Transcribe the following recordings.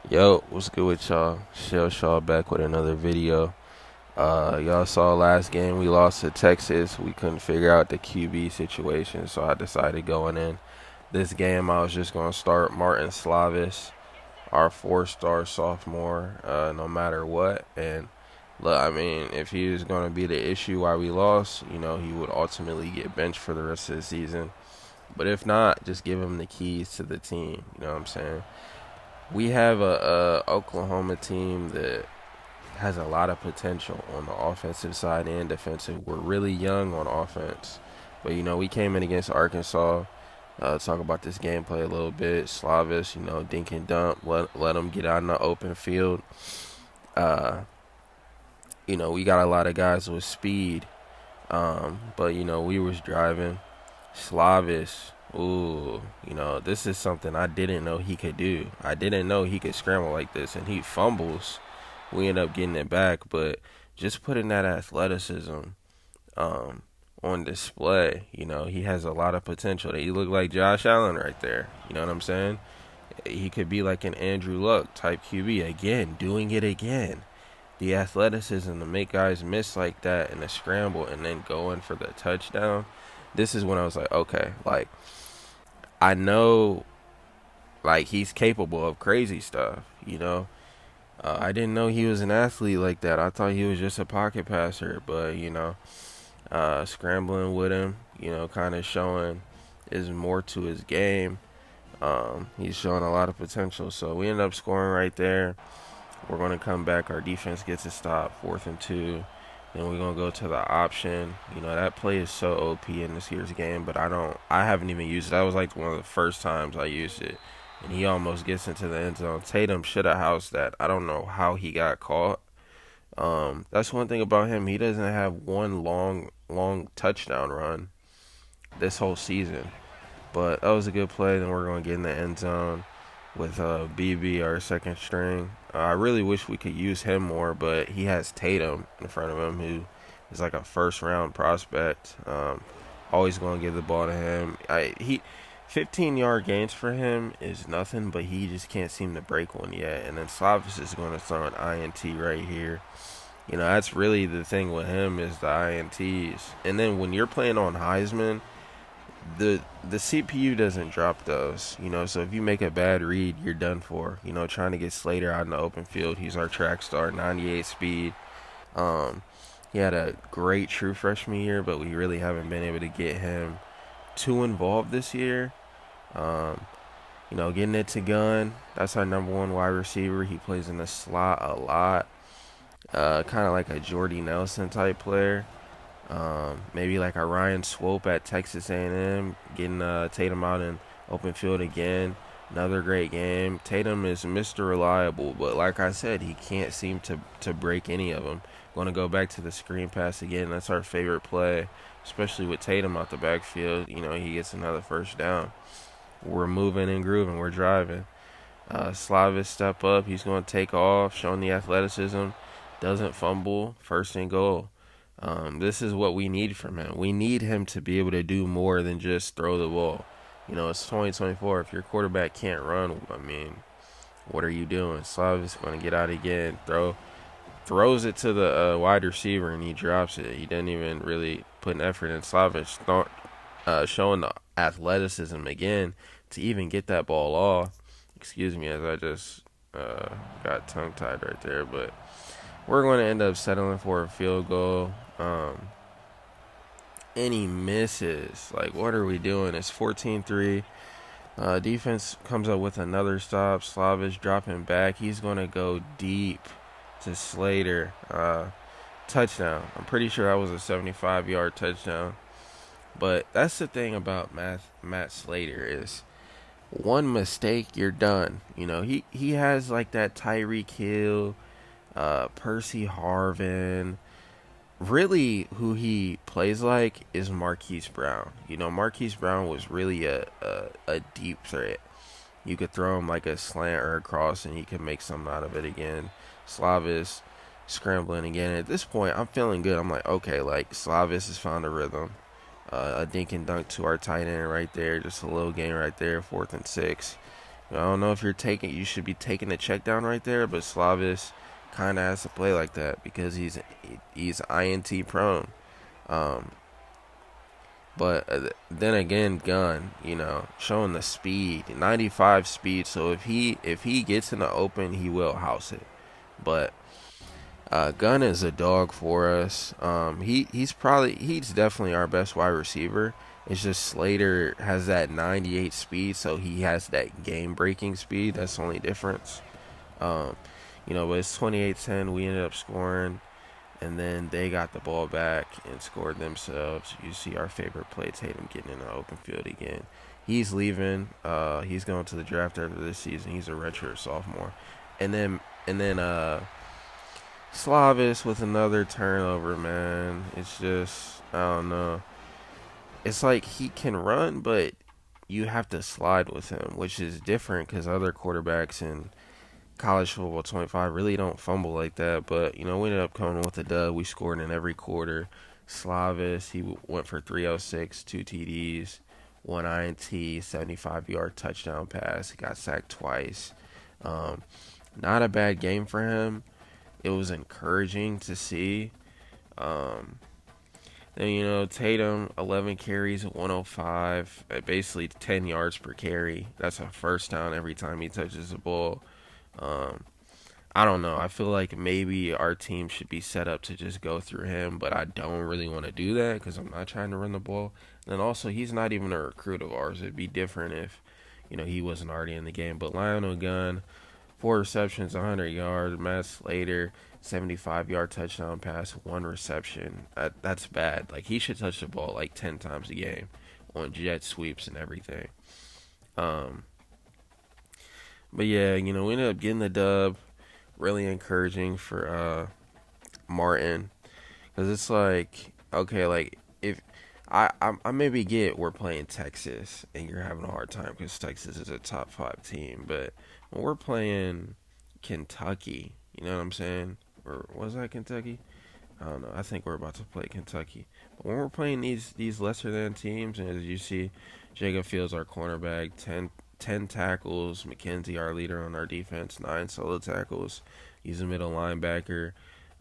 Yo, what's good with y'all? Shellshaw back with another video. Y'all saw last game we lost to Texas. We couldn't figure out the QB situation, so I decided going in this game I was just gonna start Martin Slavis, our four-star sophomore, no matter what. And look, I mean, if he was gonna be the issue why we lost, he would ultimately get benched for the rest of the season. But if not, just give him the keys to the team. You know what I'm saying? We have a Oklahoma team that has a lot of potential on the offensive side and defensive. We're really young on offense, but we came in against Arkansas. Talk about this gameplay a little bit. Slavis, dink and dump, let them get out in the open field. Uh, we got a lot of guys with speed, but we was driving. Slavis, ooh, this is something I didn't know he could do. I didn't know he could scramble like this, and he fumbles. We end up getting it back, but just putting that athleticism um, on display, he has a lot of potential. He looked like Josh Allen right there. You know what I'm saying? He could be like an Andrew Luck type QB again, doing it again. The athleticism to make guys miss like that in a scramble and then going for the touchdown. This is when I was like, okay, like I know, like he's capable of crazy stuff. I didn't know he was an athlete like that. I thought he was just a pocket passer, but scrambling with him, kind of showing is more to his game. He's showing a lot of potential. So we end up scoring right there. We're going to come back. Our defense gets a stop, 4th and 2. Then we're going to go to the option. That play is so OP in this year's game, but I haven't even used it. That was like one of the first times I used it. And he almost gets into the end zone. Tatum should have housed that. I don't know how he got caught. That's one thing about him. He doesn't have one long touchdown run this whole season. But that was a good play. Then we're going to get in the end zone with BB, our second string. I really wish we could use him more, but he has Tatum in front of him, who is like a first-round prospect. Always going to give the ball to him. 15-yard gains for him is nothing, but he just can't seem to break one yet. And then Slavis is going to throw an INT right here. That's really the thing with him is the INTs. And then when you're playing on Heisman, the CPU doesn't drop those. So if you make a bad read, you're done for. Trying to get Slater out in the open field. He's our track star, 98 speed. He had a great true freshman year, but we really haven't been able to get him too involved this year. Getting it to Gunn. That's our number one wide receiver. He plays in the slot a lot. Kind of like a Jordy Nelson type player. Maybe like a Ryan Swope at Texas A&M, getting Tatum out in open field again. Another great game. Tatum is Mr. Reliable, but like I said, he can't seem to break any of them. Going to go back to the screen pass again. That's our favorite play, especially with Tatum out the backfield. He gets another first down. We're moving and grooving. We're driving. Slavis step up. He's going to take off, showing the athleticism. Doesn't fumble. 1st and goal. This is what we need from him. We need him to be able to do more than just throw the ball. It's 2024. If your quarterback can't run, I mean, what are you doing? Slavis going to get out again. Throws it to the wide receiver, and he drops it. He didn't even really put an effort in. Slavis showing the athleticism again to even get that ball off. Excuse me as I just got tongue-tied right there, but we're going to end up settling for a field goal. And he misses. Like, what are we doing? It's 14-3. Defense comes up with another stop. Slavic dropping back. He's going to go deep to Slater. Touchdown. I'm pretty sure that was a 75-yard touchdown. But that's the thing about Matt Slater is one mistake, you're done. He has like that Tyreek Hill, Percy Harvin. Really, who he plays like is Marquise Brown. Marquise Brown was really a deep threat. You could throw him like a slant or a cross, and he could make something out of it again. Slavis scrambling again. At this point, I'm feeling good. I'm like, okay, like Slavis has found a rhythm. A dink and dunk to our tight end right there. Just a little game right there, 4th and 6. I don't know if you should be taking the check down right there, but Slavis kind of has to play like that because he's INT prone. Um, but then again, Gunn, showing the speed, 95 speed. So if he gets in the open, he will house it. But Gunn is a dog for us. He's definitely our best wide receiver. It's just Slater has that 98 speed, so he has that game breaking speed. That's the only difference. Um, but it's 28-10. We ended up scoring, and then they got the ball back and scored themselves. You see our favorite play, Tatum getting in the open field again. He's leaving. He's going to the draft after this season. He's a redshirt sophomore, and then Slavis with another turnover, man. It's just, I don't know. It's like he can run, but you have to slide with him, which is different because other quarterbacks in college football 25 really don't fumble like that. But, we ended up coming with a dub. We scored in every quarter. Slavis, he went for 306, 2 TDs, 1 INT, 75-yard touchdown pass. He got sacked twice. Not a bad game for him. It was encouraging to see. Then, Tatum, 11 carries, 105, basically 10 yards per carry. That's a first down every time he touches the ball. I don't know. I feel like maybe our team should be set up to just go through him, but I don't really want to do that because I'm not trying to run the ball. And also, he's not even a recruit of ours. It'd be different if, he wasn't already in the game. But Lionel Gunn, 4 receptions, 100 yards. Matt Slater, 75-yard touchdown pass, 1 reception. That's bad. Like, he should touch the ball like 10 times a game on jet sweeps and everything. But yeah, we ended up getting the dub. Really encouraging for Martin, because it's like, okay, like if I maybe get we're playing Texas and you're having a hard time because Texas is a top 5 team, but when we're playing Kentucky, you know what I'm saying? Or was that Kentucky? I don't know. I think we're about to play Kentucky. But when we're playing these lesser than teams, and as you see, Jacob Fields, our cornerback, 10 tackles. McKenzie, our leader on our defense, 9 solo tackles. He's a middle linebacker,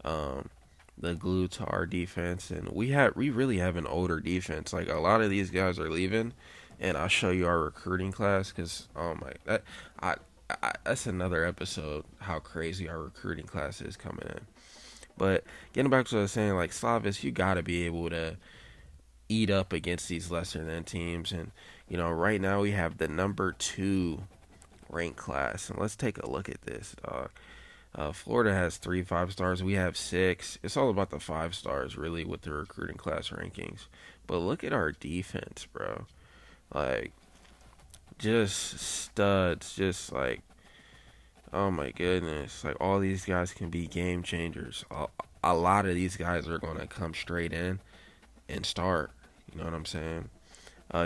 the glue to our defense. And we really have an older defense. Like, a lot of these guys are leaving, and I'll show you our recruiting class because, oh my, that's another episode, how crazy our recruiting class is coming in. But getting back to what I was saying, like, Slavis, you got to be able to eat up against these lesser than teams. And, right now we have the number 2 ranked class. And let's take a look at this, dog. Florida has 3 5-stars. We have 6. It's all about the 5 stars, really, with the recruiting class rankings. But look at our defense, bro. Like, just studs. Just like, oh my goodness. Like, all these guys can be game changers. A lot of these guys are going to come straight in and start. You know what I'm saying?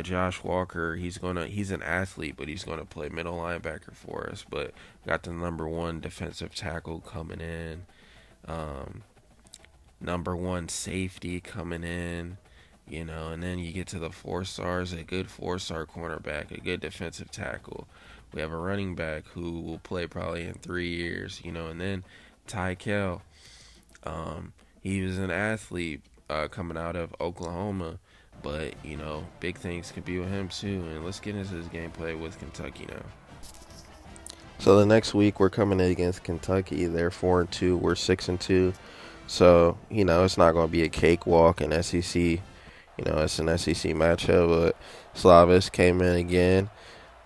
Josh Walker, he's an athlete, but he's gonna play middle linebacker for us. But got the number 1 defensive tackle coming in, number 1 safety coming in, and then you get to the 4 stars, a good 4-star cornerback, a good defensive tackle. We have a running back who will play probably in 3 years, and then Ty Kell, he was an athlete coming out of Oklahoma. But, big things could be with him too. And let's get into this gameplay with Kentucky now. So the next week we're coming in against Kentucky. They're 4-2. We're 6-2. So, it's not going to be a cakewalk in SEC. It's an SEC matchup. But Slavis came in again.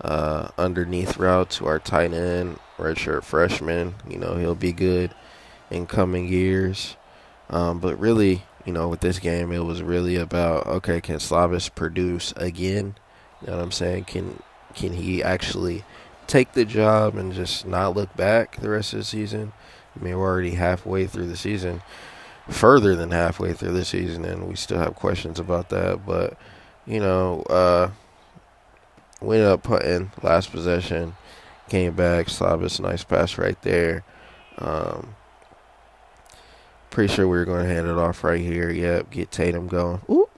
Underneath route to our tight end, redshirt freshman. He'll be good in coming years. But really, with this game, it was really about, okay, can Slavis produce again? You know what I'm saying? Can he actually take the job and just not look back the rest of the season? I mean, we're already halfway through the season, further than halfway through the season, and we still have questions about that. But, we ended up putting last possession, came back, Slavis, nice pass right there. Pretty sure we were going to hand it off right here. Yep, get Tatum going. Ooh.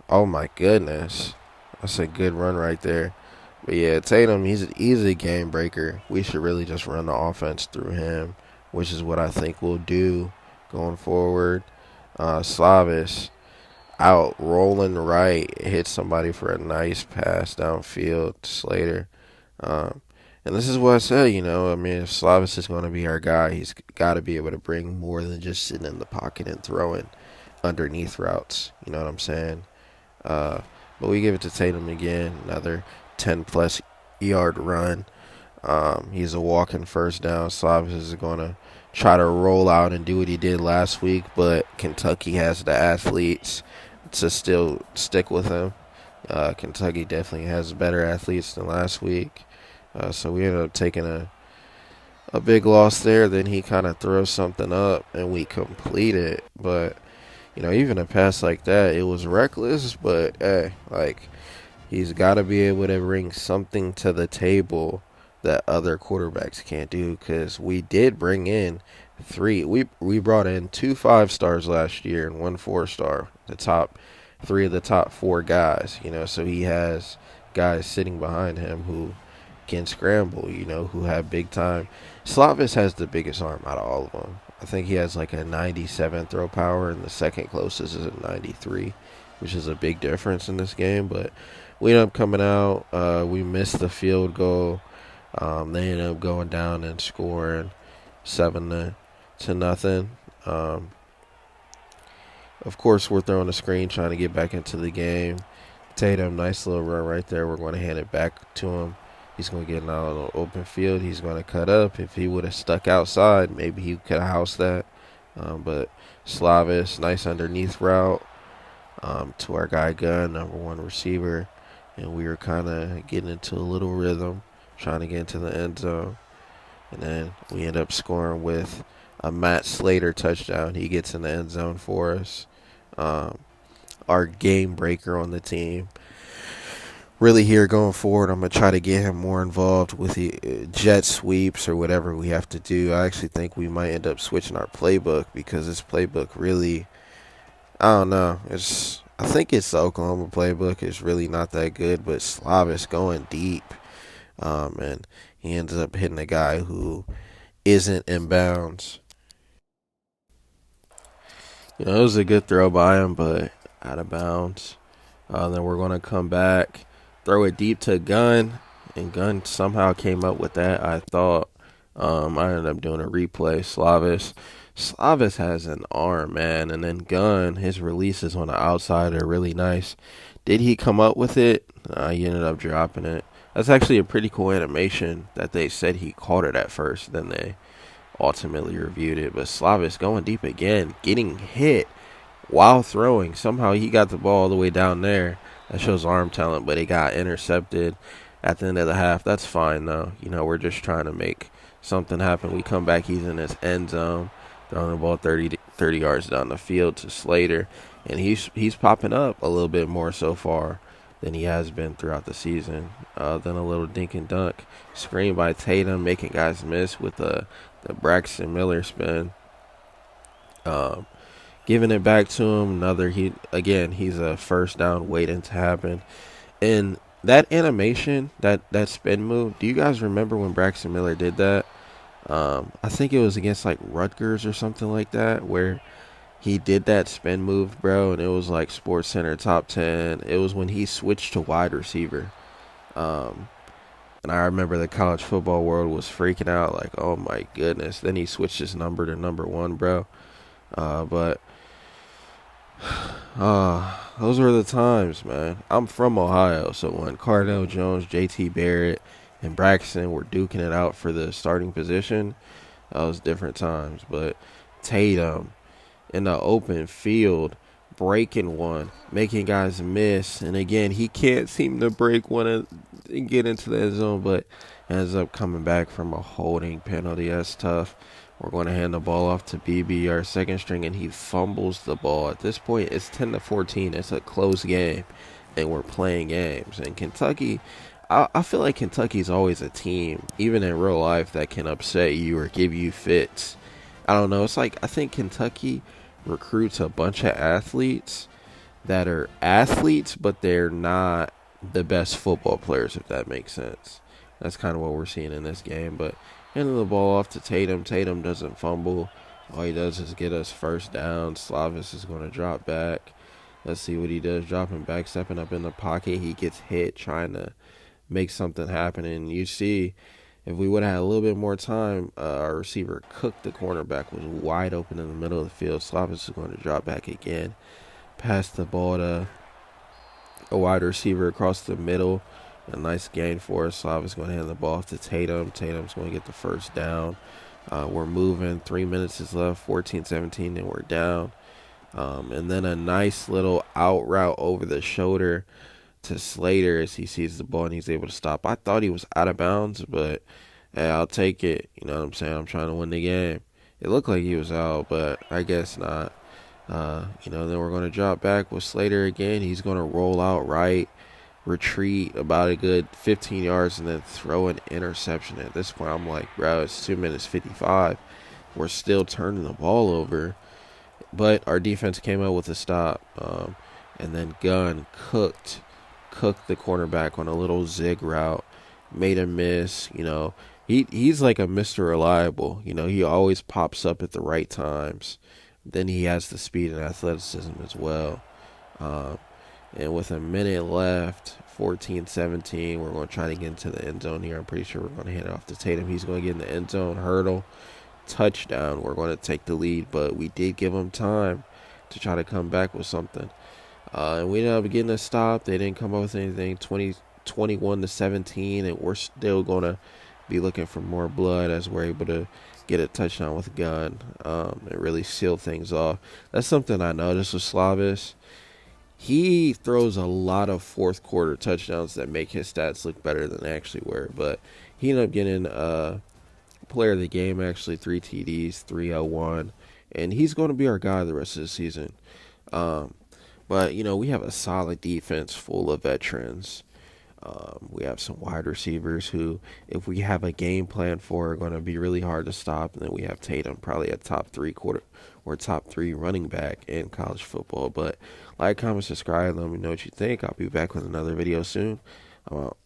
Oh, my goodness. That's a good run right there. But yeah, Tatum, he's a game breaker. We should really just run the offense through him, which is what I think we'll do going forward. Slavis out rolling right, hit somebody for a nice pass downfield to Slater. Um, and this is what I said, I mean, if Slavis is going to be our guy, he's got to be able to bring more than just sitting in the pocket and throwing underneath routes. You know what I'm saying? Uh, but we give it to Tatum again, another 10 plus yard run. He's a walking first down. Slavis is going to try to roll out and do what he did last week, but Kentucky has the athletes to still stick with him. Kentucky definitely has better athletes than last week. So we ended up taking a big loss there. Then he kind of throws something up and we complete it. But, even a pass like that, it was reckless. But, hey, he's got to be able to bring something to the table that other quarterbacks can't do, because we did bring in we brought in 2 5-stars last year and 1 4-star, the top 3 of the top 4 guys, so he has guys sitting behind him who can scramble, who have big time. Slavis has the biggest arm out of all of them. I think he has like a 97 throw power, and the second closest is a 93, which is a big difference in this game. But we ended up coming out. We missed the field goal. They ended up going down and scoring 7-0. Of course, we're throwing a screen, trying to get back into the game. Tatum, nice little run right there. We're going to hand it back to him. He's going to get out on the open field. He's going to cut up. If he would have stuck outside, maybe he could have housed that. But Slavis, nice underneath route to our guy Gunn, number 1 receiver. And we were kind of getting into a little rhythm, trying to get into the end zone. And then we end up scoring with a Matt Slater touchdown. He gets in the end zone for us. Our game breaker on the team. Really here going forward, I'm going to try to get him more involved with the jet sweeps or whatever we have to do. I actually think we might end up switching our playbook, because this playbook really, I don't know. I think it's the Oklahoma playbook. It's really not that good, but Slavis going deep. And he ends up hitting a guy who isn't in bounds. It was a good throw by him, but out of bounds. Then we're going to come back, throw it deep to Gunn, and Gunn somehow came up with that, I thought. I ended up doing a replay. Slavis has an arm, man. And then Gunn, his releases on the outside are really nice. Did he come up with it? He ended up dropping it. That's actually a pretty cool animation that they said he caught it at first. Then they ultimately reviewed it. But Slavis going deep again, getting hit while throwing. Somehow he got the ball all the way down there. That shows arm talent, but it got intercepted at the end of the half. That's fine, though. We're just trying to make something happen. We come back. He's in his end zone, throwing the ball 30 yards down the field to Slater. And he's popping up a little bit more so far than he has been throughout the season. Then a little dink and dunk. Screen by Tatum, making guys miss with the Braxton Miller spin. Giving it back to him. He's a first down waiting to happen. And that animation, that spin move, do you guys remember when Braxton Miller did that? I think it was against like Rutgers or something like that, where he did that spin move, bro, and it was like Sports Center top 10. It was when he switched to wide receiver. And I remember the college football world was freaking out, like, oh my goodness. Then he switched his number to number 1, bro. But those were the times, man. I'm from Ohio, so when Cardell Jones, JT Barrett, and Braxton were duking it out for the starting position, that was different times. But Tatum in the open field, breaking one, making guys miss. And again, he can't seem to break one and get into the end zone, but ends up coming back from a holding penalty. That's tough. We're going to hand the ball off to BB, our second string, and he fumbles the ball. At this point, it's 10-14. It's a close game, and we're playing games. And Kentucky, I feel like Kentucky's always a team, even in real life, that can upset you or give you fits. I don't know. It's like I think Kentucky recruits a bunch of athletes that are athletes, but they're not the best football players, if that makes sense. That's kind of what we're seeing in this game. But handing the ball off to Tatum. Tatum doesn't fumble. All he does is get us first down. Slavis is going to drop back. Let's see what he does. Dropping back, stepping up in the pocket. He gets hit trying to make something happen. And you see, if we would have had a little bit more time, our receiver Cook, the cornerback, was wide open in the middle of the field. Slavis is going to drop back again. Pass the ball to a wide receiver across the middle. A nice gain for us. Slavis going to hand the ball off to Tatum. Tatum's going to get the first down. We're moving. 3 minutes is left. 14-17, and we're down. And then a nice little out route over the shoulder to Slater as he sees the ball and he's able to stop. I thought he was out of bounds, but hey, I'll take it. You know what I'm saying? I'm trying to win the game. It looked like he was out, but I guess not. Then we're going to drop back with Slater again. He's going to roll out right, retreat about a good 15 yards, and then throw an interception. At this point, I'm like, bro, it's 2 minutes 55. We're still turning the ball over. But our defense came out with a stop. And then Gunn cooked the cornerback on a little zig route, made a miss. He's like a Mr. Reliable. He always pops up at the right times. Then he has the speed and athleticism as well. And with a minute left, 14-17, we're going to try to get into the end zone here. I'm pretty sure we're going to hand it off to Tatum. He's going to get in the end zone, hurdle, touchdown. We're going to take the lead, but we did give him time to try to come back with something. And we ended up getting a stop. They didn't come up with anything. 21-17, and we're still going to be looking for more blood as we're able to get a touchdown with a gun and really seal things off. That's something I noticed with Slavis. He throws a lot of fourth quarter touchdowns that make his stats look better than they actually were. But he ended up getting player of the game, actually, 3 TDs, 301. And he's going to be our guy the rest of the season. But we have a solid defense full of veterans. We have some wide receivers who, if we have a game plan for, are going to be really hard to stop. And then we have Tatum, probably a top 3 running back in college football. But like, comment, subscribe, let me know what you think. I'll be back with another video soon. I'm out.